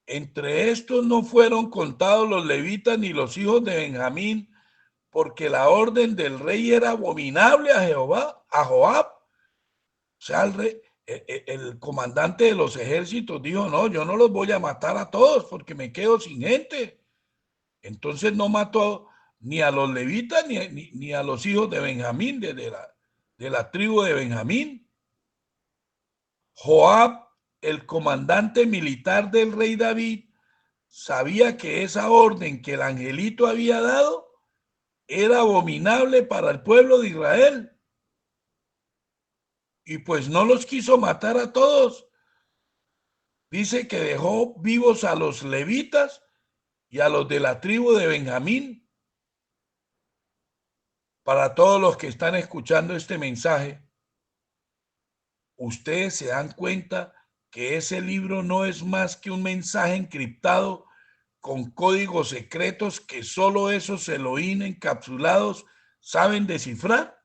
entre estos no fueron contados los levitas ni los hijos de Benjamín, porque la orden del rey era abominable a Joab. O sea, el comandante de los ejércitos dijo: no, yo no los voy a matar a todos porque me quedo sin gente. Entonces no mató ni a los levitas ni a los hijos de Benjamín, de la tribu de Benjamín. Joab, el comandante militar del rey David, sabía que esa orden que el angelito había dado era abominable para el pueblo de Israel. y pues no los quiso matar a todos. Dice que dejó vivos a los levitas y a los de la tribu de Benjamín. Para todos los que están escuchando este mensaje, ustedes se dan cuenta que ese libro no es más que un mensaje encriptado con códigos secretos que solo esos Elohim encapsulados saben descifrar.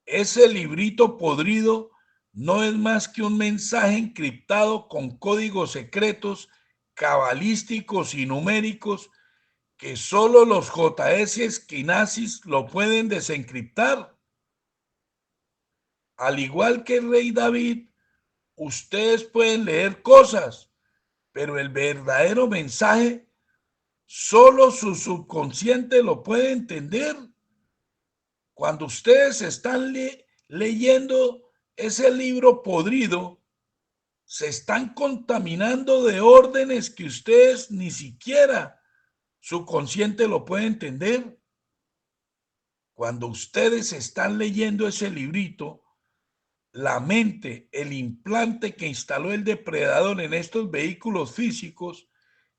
Ese librito podrido no es más que un mensaje encriptado con códigos secretos, cabalísticos y numéricos que solo los JS esquinazis lo pueden desencriptar. Al igual que el rey David, ustedes pueden leer cosas, pero el verdadero mensaje solo su subconsciente lo puede entender. Cuando ustedes están leyendo ese libro podrido, se están contaminando de órdenes que ustedes ni siquiera su consciente lo puede entender. Cuando ustedes están leyendo ese librito, la mente, el implante que instaló el depredador en estos vehículos físicos,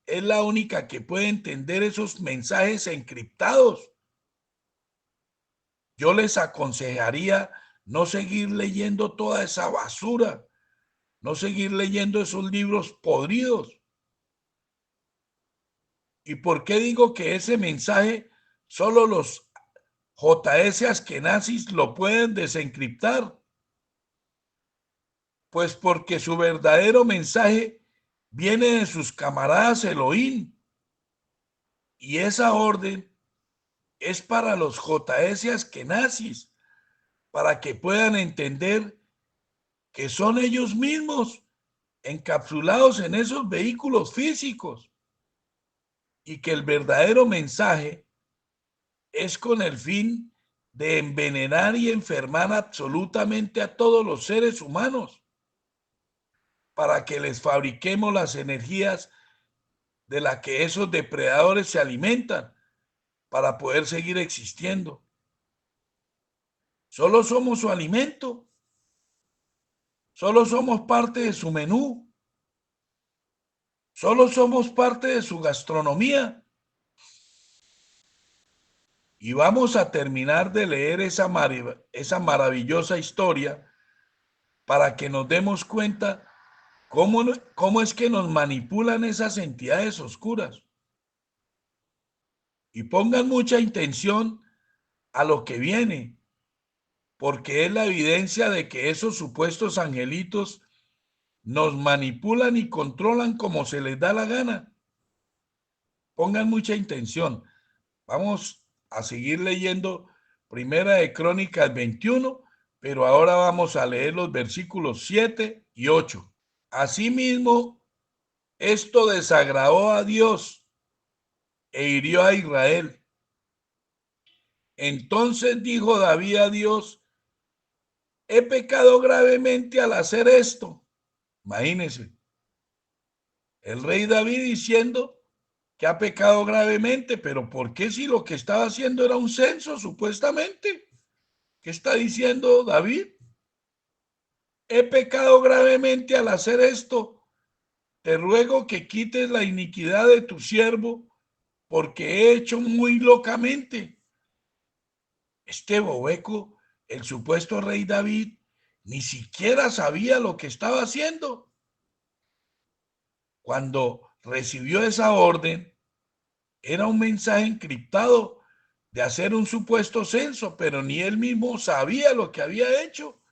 es la única que puede entender esos mensajes encriptados. Yo les aconsejaría no seguir leyendo toda esa basura, no seguir leyendo esos libros podridos. ¿Y por qué digo que ese mensaje solo los JS Askenazis lo pueden desencriptar? Pues porque su verdadero mensaje viene de sus camaradas Elohim. Y esa orden es para los JS Askenazis, para que puedan entender que son ellos mismos encapsulados en esos vehículos físicos y que el verdadero mensaje es con el fin de envenenar y enfermar absolutamente a todos los seres humanos para que les fabriquemos las energías de las que esos depredadores se alimentan para poder seguir existiendo. Solo somos su alimento, solo somos parte de su menú, solo somos parte de su gastronomía. Y vamos a terminar de leer esa maravillosa historia para que nos demos cuenta cómo es que nos manipulan esas entidades oscuras. Y pongan mucha intención a lo que viene, porque es la evidencia de que esos supuestos angelitos nos manipulan y controlan como se les da la gana. Pongan mucha intención. Vamos a seguir leyendo Primera de Crónicas 21, pero ahora vamos a leer los versículos 7 y 8. Asimismo, esto desagradó a Dios e hirió a Israel. Entonces dijo David a Dios: he pecado gravemente al hacer esto. Imagínense, el rey David diciendo que ha pecado gravemente, pero ¿por qué si lo que estaba haciendo era un censo, supuestamente? ¿Qué está diciendo David? He pecado gravemente al hacer esto. Te ruego que quites la iniquidad de tu siervo, porque he hecho muy locamente. Este bobeco, el supuesto rey David, ni siquiera sabía lo que estaba haciendo. Cuando recibió esa orden, era un mensaje encriptado de hacer un supuesto censo, pero ni él mismo sabía lo que había hecho.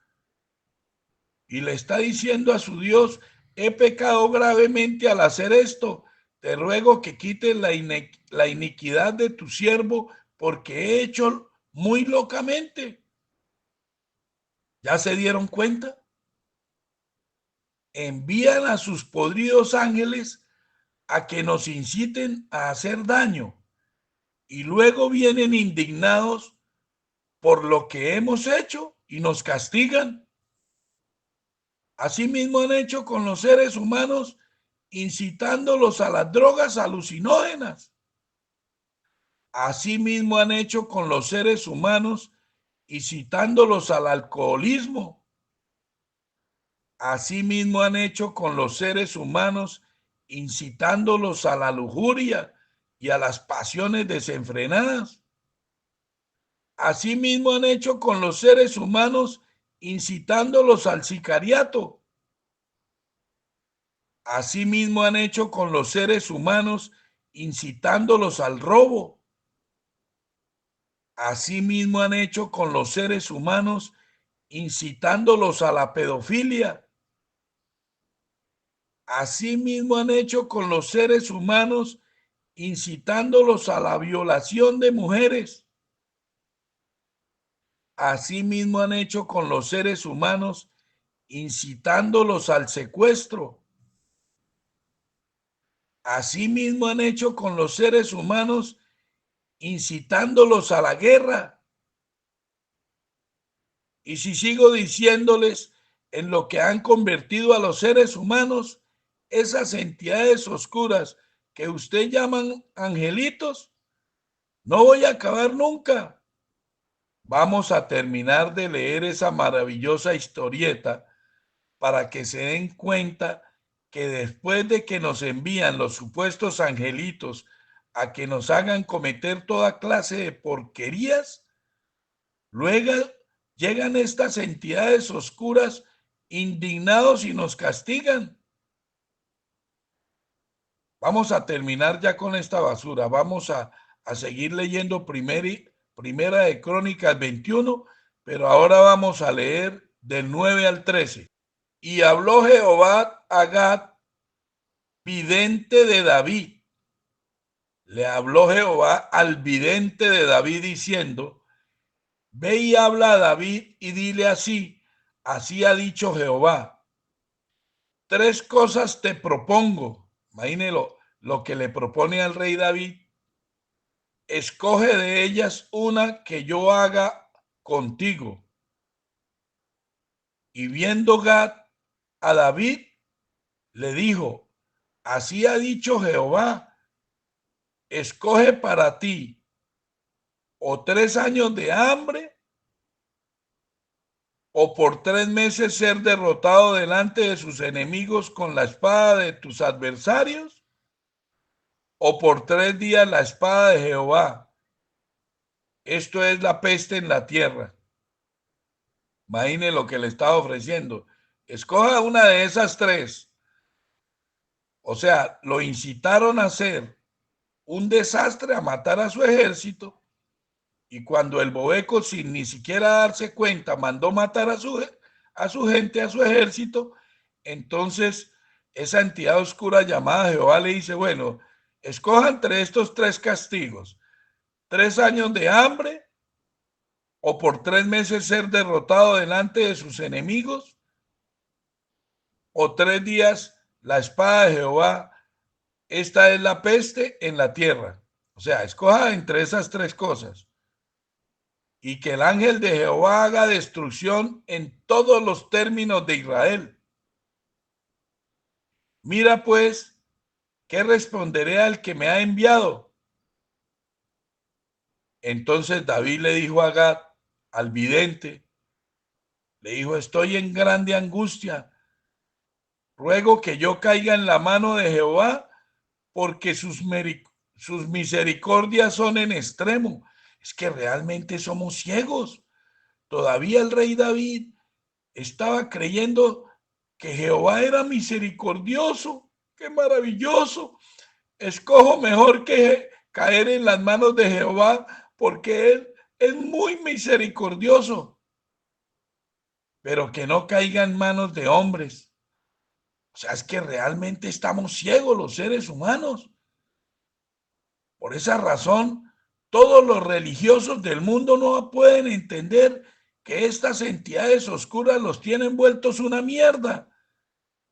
Y le está diciendo a su Dios: he pecado gravemente al hacer esto. Te ruego que quites la iniquidad de tu siervo, porque he hecho muy locamente. ¿Ya se dieron cuenta? Envían a sus podridos ángeles a que nos inciten a hacer daño y luego vienen indignados por lo que hemos hecho y nos castigan. Asimismo han hecho con los seres humanos, incitándolos a las drogas alucinógenas. Asimismo han hecho con los seres humanos, incitándolos al alcoholismo. Asimismo han hecho con los seres humanos, incitándolos a la lujuria y a las pasiones desenfrenadas. Asimismo han hecho con los seres humanos, incitándolos al sicariato. Asimismo han hecho con los seres humanos, incitándolos al robo. Asimismo han hecho con los seres humanos, incitándolos a la pedofilia. Asimismo han hecho con los seres humanos, incitándolos a la violación de mujeres. Asimismo han hecho con los seres humanos, incitándolos al secuestro. Asimismo han hecho con los seres humanos, incitándolos a la guerra. Y si sigo diciéndoles en lo que han convertido a los seres humanos, esas entidades oscuras que usted llaman angelitos, no voy a acabar nunca. Vamos a terminar de leer esa maravillosa historieta para que se den cuenta que después de que nos envían los supuestos angelitos a que nos hagan cometer toda clase de porquerías, luego llegan estas entidades oscuras indignados y nos castigan. Vamos a terminar ya con esta basura. Vamos a seguir leyendo Primera de Crónicas 21, pero ahora vamos a leer del 9 al 13. Y habló Jehová a Gad, vidente de David. Le habló Jehová al vidente de David diciendo: ve y habla a David y dile así, así ha dicho Jehová. 3 cosas te propongo. Imagínelo lo que le propone al rey David. Escoge de ellas una que yo haga contigo. Y viendo Gad a David, le dijo: así ha dicho Jehová, escoge para ti o 3 años de hambre, o por 3 meses ser derrotado delante de sus enemigos con la espada de tus adversarios, o por 3 días la espada de Jehová. Esto es la peste en la tierra. Imagine lo que le estaba ofreciendo. Escoja una de esas 3. O sea, lo incitaron a hacer un desastre, a matar a su ejército, y cuando el bobeco, sin ni siquiera darse cuenta, mandó matar a su gente, a su ejército, entonces esa entidad oscura llamada Jehová le dice: bueno, escoja entre estos 3 castigos: 3 años de hambre, o por 3 meses ser derrotado delante de sus enemigos, o 3 días la espada de Jehová. Esta es la peste en la tierra. O sea, escoja entre esas 3 cosas. Y que el ángel de Jehová haga destrucción en todos los términos de Israel. Mira pues, ¿qué responderé al que me ha enviado? Entonces David le dijo a Gad, al vidente, le dijo: estoy en grande angustia. Ruego que yo caiga en la mano de Jehová, porque sus misericordias son en extremo. Es que realmente somos ciegos. Todavía el rey David estaba creyendo que Jehová era misericordioso. ¡Qué maravilloso! Escojo mejor que caer en las manos de Jehová, porque Él es muy misericordioso. Pero que no caiga en manos de hombres. O sea, es que realmente estamos ciegos los seres humanos. Por esa razón, todos los religiosos del mundo no pueden entender que estas entidades oscuras los tienen vueltos una mierda,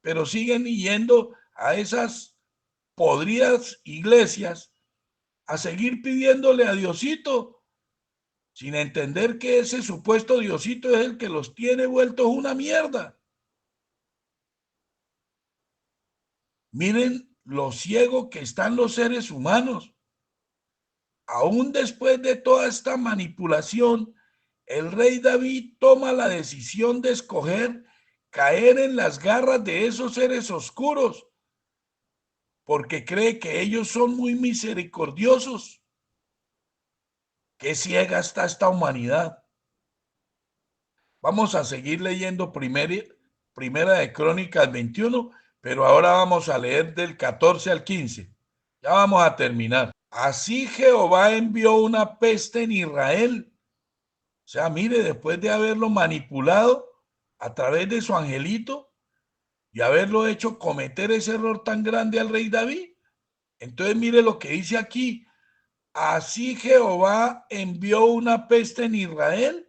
pero siguen yendo a esas podridas iglesias a seguir pidiéndole a Diosito, sin entender que ese supuesto Diosito es el que los tiene vueltos una mierda. Miren lo ciego que están los seres humanos. Aún después de toda esta manipulación, el rey David toma la decisión de escoger caer en las garras de esos seres oscuros, porque cree que ellos son muy misericordiosos. Qué ciega está esta humanidad. Vamos a seguir leyendo primera de Crónicas 21, pero ahora vamos a leer del 14 al 15. Ya vamos a terminar. Así Jehová envió una peste en Israel. O sea, mire, después de haberlo manipulado a través de su angelito y haberlo hecho cometer ese error tan grande al rey David. Entonces mire lo que dice aquí. Así Jehová envió una peste en Israel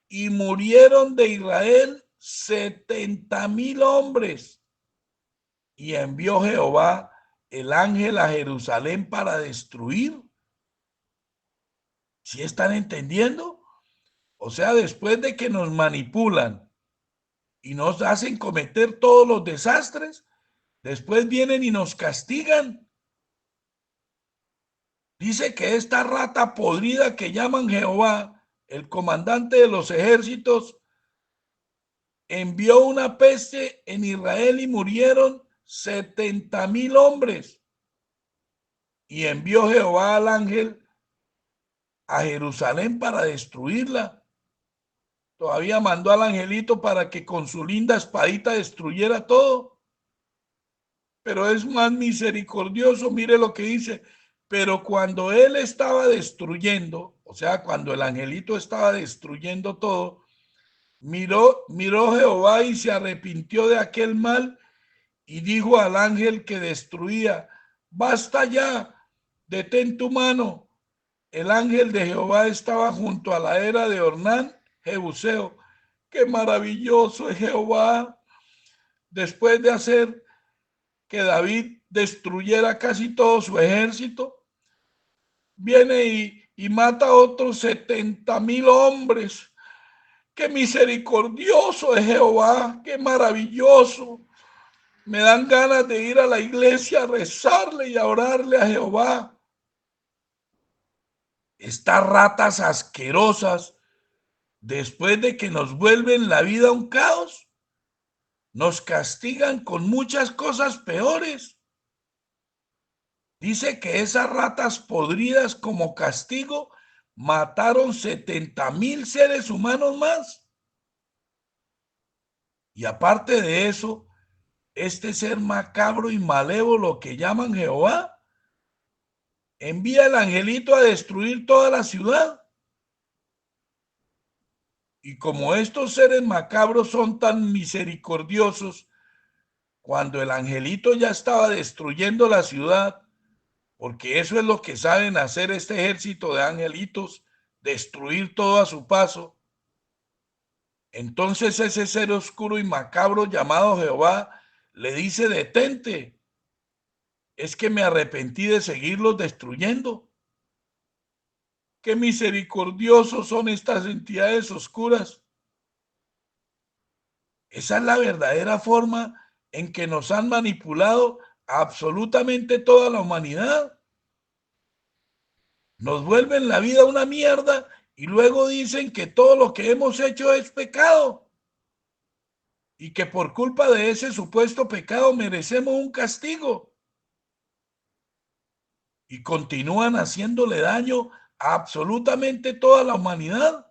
y murieron de Israel 70,000 hombres. Y envió Jehová el ángel a Jerusalén para destruir. ¿Sí están entendiendo? O sea, después de que nos manipulan y nos hacen cometer todos los desastres, después vienen y nos castigan. Dice que esta rata podrida que llaman Jehová, el comandante de los ejércitos, envió una peste en Israel y murieron 70,000 hombres. Y envió Jehová al ángel a Jerusalén para destruirla. Todavía mandó al angelito para que con su linda espadita destruyera todo. Pero es más misericordioso. Mire lo que dice. Pero cuando él estaba destruyendo, o sea, cuando el angelito estaba destruyendo todo, miró Jehová y se arrepintió de aquel mal y dijo al ángel que destruía: basta ya, detén tu mano. El ángel de Jehová estaba junto a la era de Ornán, Jebuseo. Qué maravilloso es Jehová. Después de hacer que David destruyera casi todo su ejército, viene y mata a otros 70,000 hombres. Qué misericordioso es Jehová, qué maravilloso. Me dan ganas de ir a la iglesia a rezarle y a orarle a Jehová. Estas ratas asquerosas, después de que nos vuelven la vida un caos, nos castigan con muchas cosas peores. Dice que esas ratas podridas como castigo mataron 70,000 seres humanos más. Y aparte de eso, este ser macabro y malévolo que llaman Jehová envía el angelito a destruir toda la ciudad. Y como estos seres macabros son tan misericordiosos, cuando el angelito ya estaba destruyendo la ciudad, porque eso es lo que saben hacer este ejército de angelitos, destruir todo a su paso, entonces ese ser oscuro y macabro llamado Jehová le dice: detente, es que me arrepentí de seguirlos destruyendo. Qué misericordiosos son estas entidades oscuras. Esa es la verdadera forma en que nos han manipulado absolutamente toda la humanidad. Nos vuelven la vida una mierda y luego dicen que todo lo que hemos hecho es pecado y que por culpa de ese supuesto pecado merecemos un castigo. Y continúan haciéndole daño a absolutamente toda la humanidad.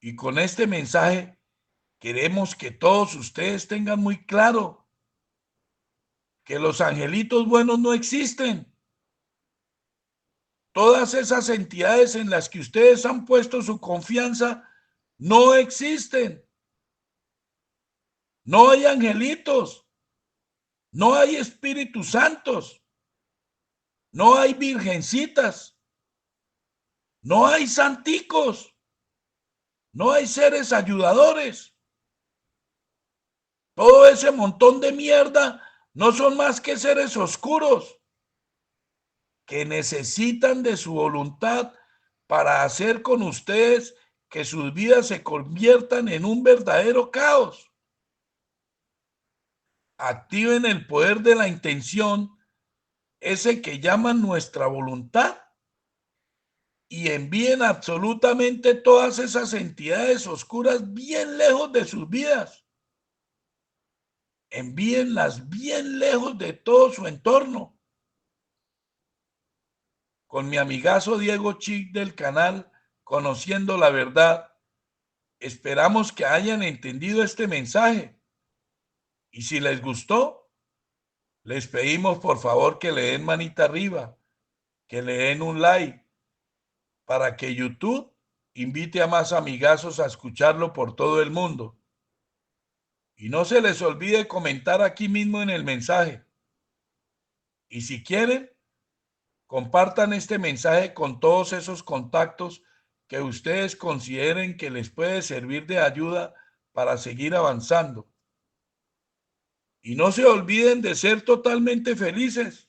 Y con este mensaje queremos que todos ustedes tengan muy claro que los angelitos buenos no existen. Todas esas entidades en las que ustedes han puesto su confianza no existen. No hay angelitos, no hay espíritus santos, no hay virgencitas, no hay santicos, no hay seres ayudadores. Todo ese montón de mierda no son más que seres oscuros que necesitan de su voluntad para hacer con ustedes que sus vidas se conviertan en un verdadero caos. Activen el poder de la intención, ese que llaman nuestra voluntad, y envíen absolutamente todas esas entidades oscuras bien lejos de sus vidas. Envíenlas bien lejos de todo su entorno. Con mi amigazo Diego Chic del canal Conociendo la Verdad, esperamos que hayan entendido este mensaje. Y si les gustó, les pedimos por favor que le den manita arriba, que le den un like, para que YouTube invite a más amigazos a escucharlo por todo el mundo. Y no se les olvide comentar aquí mismo en el mensaje. Y si quieren, compartan este mensaje con todos esos contactos que ustedes consideren que les puede servir de ayuda para seguir avanzando. Y no se olviden de ser totalmente felices.